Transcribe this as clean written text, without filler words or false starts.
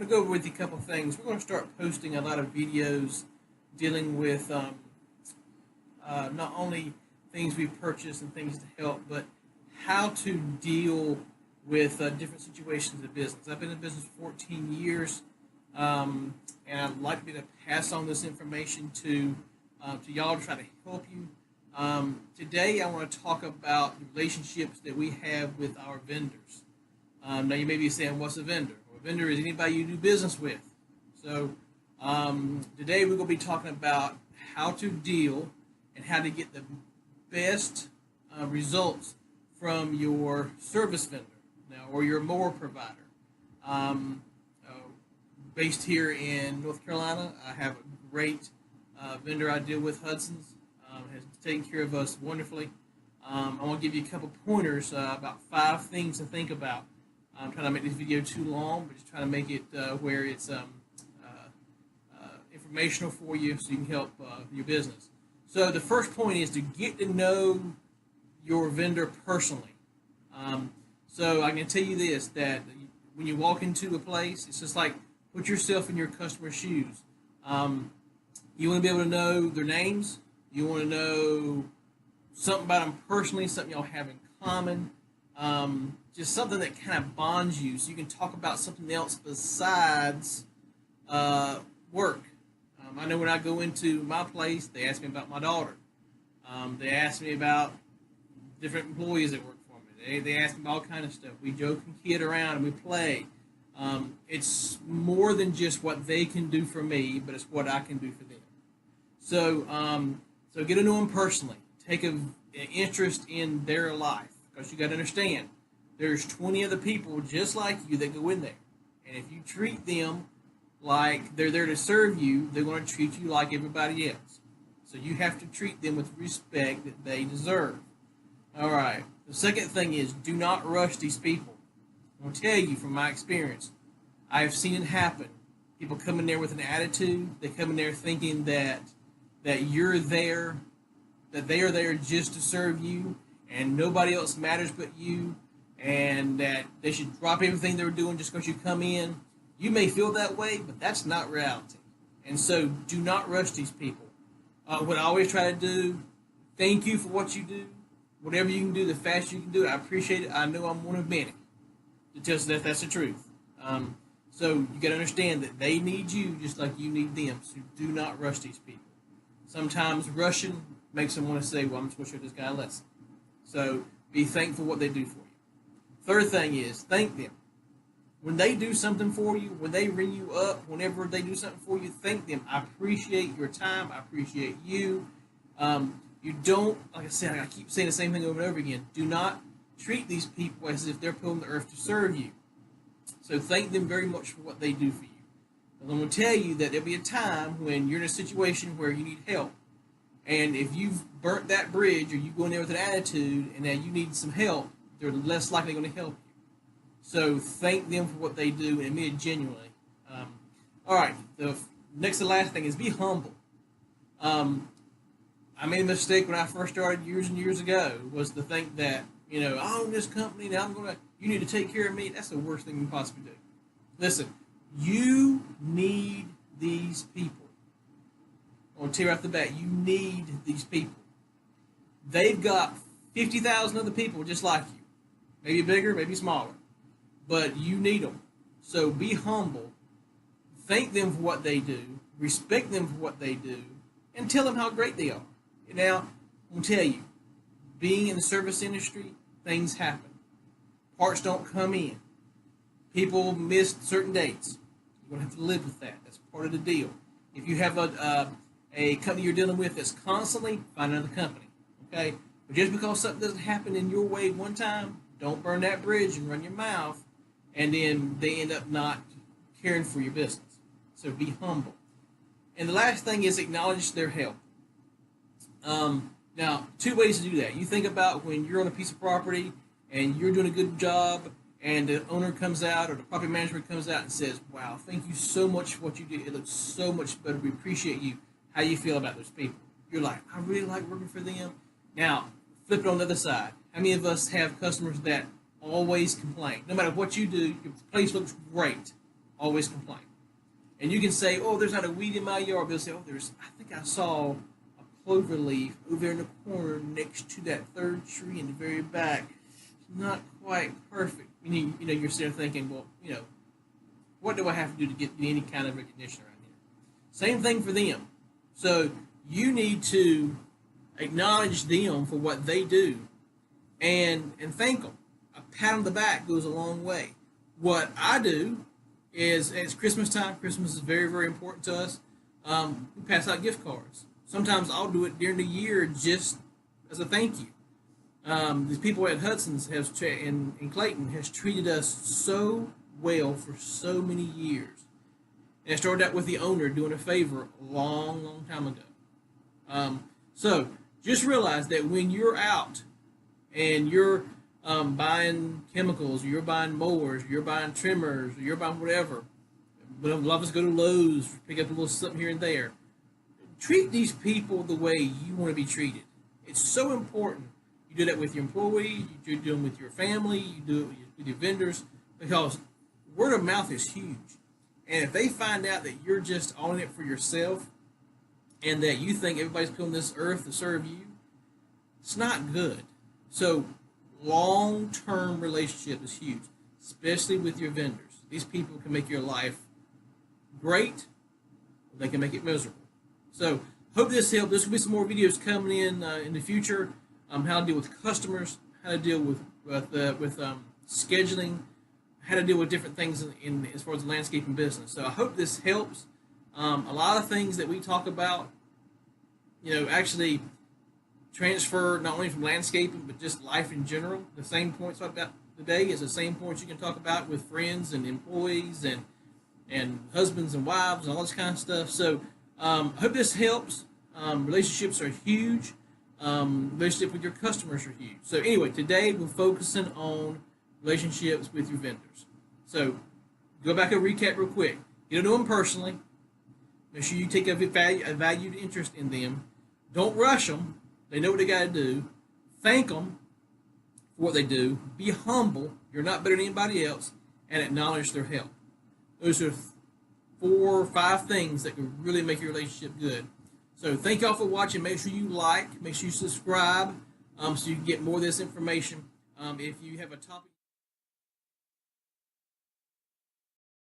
to go over with you a couple of things. We're going to start posting a lot of videos dealing with not only things we purchase and things to help, but how to deal with different situations in business. I've been in business for 14 years, and I'd like to be able to pass on this information to y'all to try to help you. Today, I want to talk about the relationships that we have with our vendors. Now, you may be saying, what's a vendor? Well, a vendor is anybody you do business with. So, today we're going to be talking about how to deal and how to get the best results from your service vendor now, or your mower provider. Based here in North Carolina, I have a great vendor I deal with, Hudson's, has taken care of us wonderfully. I want to give you a couple pointers about 5 things to think about. I'm trying to make this video too long, but just trying to make it where it's informational for you so you can help your business. So the first point is to get to know your vendor personally. So I can tell you this, that when you walk into a place, it's just like put yourself in your customer's shoes. You want to be able to know their names. You want to know something about them personally, something y'all have in common. Just something that kind of bonds you so you can talk about something else besides work. I know when I go into my place, they ask me about my daughter. They ask me about different employees that work for me. They ask me about all kind of stuff. We joke and kid around and we play. It's more than just what they can do for me, but it's what I can do for them. So, so get to know them personally. Take an interest in their life, because you got to understand, there's 20 other people just like you that go in there, and if you treat them like they're there to serve you, they're going to treat you like everybody else. So you have to treat them with respect that they deserve. All right. The second thing is, do not rush these people. I'm going to tell you from my experience, I've seen it happen. People come in there with an attitude. They come in there thinking that you're there, that they are there just to serve you, and nobody else matters but you, and that they should drop everything they're doing just because you come in. You may feel that way, but that's not reality. And so do not rush these people. What I always try to do, thank you for what you do. Whatever you can do, the faster you can do it, I appreciate it. I know I'm one of many to tell us that that's the truth. So you got to understand that they need you just like you need them. So do not rush these people. Sometimes rushing makes them want to say, well, I'm just going to show this guy a lesson. So be thankful for what they do for you. Third thing is, thank them. When they do something for you, when they ring you up, whenever they do something for you, thank them. I appreciate your time. I appreciate you. You don't, like I said, I keep saying the same thing over and over again. Do not treat these people as if they're put on the earth to serve you. So thank them very much for what they do for you. I'm going to tell you that there'll be a time when you're in a situation where you need help. And if you've burnt that bridge, or you go in there with an attitude and that you need some help, they're less likely going to help you. So thank them for what they do and mean it genuinely. All right, the next to last thing is be humble. I made a mistake when I first started years and years ago, was to think that, I own this company, now you need to take care of me. That's the worst thing you can possibly do. Listen, you need these people. I want to tell you right off the bat, you need these people. They've got 50,000 other people just like you. Maybe bigger, maybe smaller. But you need them. So be humble. Thank them for what they do. Respect them for what they do. And tell them how great they are. Now, I'm going to tell you, being in the service industry, things happen. Parts don't come in. People miss certain dates. You're going to have to live with that. That's part of the deal. If you have a company you're dealing with that's constantly, find another company. Okay? But just because something doesn't happen in your way one time, don't burn that bridge and run your mouth, and then they end up not caring for your business. So be humble. And the last thing is acknowledge their help. Now, 2 ways to do that. You think about when you're on a piece of property and you're doing a good job, and the owner comes out or the property manager comes out and says, wow, thank you so much for what you did. It looks so much better. We appreciate you. How you feel about those people? You're like, I really like working for them. Now, flip it on the other side. How many of us have customers that always complain? No matter what you do, your place looks great. always complain. And you can say, oh, there's not a weed in my yard. They'll say, oh, I think I saw a clover leaf over there in the corner next to that third tree in the very back. It's not quite perfect. You're sitting there thinking, well, what do I have to do to get any kind of recognition around here? Same thing for them. So you need to acknowledge them for what they do and thank them. A pat on the back goes a long way. What I do is, it's Christmas time. Christmas is very, very important to us. We pass out gift cards. Sometimes I'll do it during the year just as a thank you. These people at Hudson's in Clayton has treated us so well for so many years. And I started out with the owner doing a favor a long, long time ago. So just realize that when you're out and you're buying chemicals, or you're buying mowers, or you're buying trimmers, or you're buying whatever, but a lot of us go to Lowe's, pick up a little something here and there. Treat these people the way you want to be treated. It's so important. You do that with your employees, you do it with your family, you do it with your vendors, because word of mouth is huge. And if they find out that you're just on it for yourself and that you think everybody's put on this earth to serve you, it's not good. So long-term relationship is huge, especially with your vendors. These people can make your life great, or they can make it miserable. So hope this helped. There's going to be some more videos coming in the future. How to deal with customers, how to deal with scheduling, how to deal with different things in as far as the landscaping business. So I hope this helps. A lot of things that we talk about, actually transfer not only from landscaping but just life in general. The same points talked about today is the same points you can talk about with friends and employees and husbands and wives and all this kind of stuff. So I hope this helps. Relationships are huge. Relationship with your customers are huge. So anyway, today we're focusing on relationships with your vendors. So go back and recap real quick. Get to know them personally. Make sure you take a valued interest in them. Don't rush them. They know what they got to do. Thank them for what they do. Be humble. You're not better than anybody else. And acknowledge their help. Those are 4 or 5 things that can really make your relationship good. So thank y'all for watching. Make sure you like. Make sure you subscribe so you can get more of this information. If you have a topic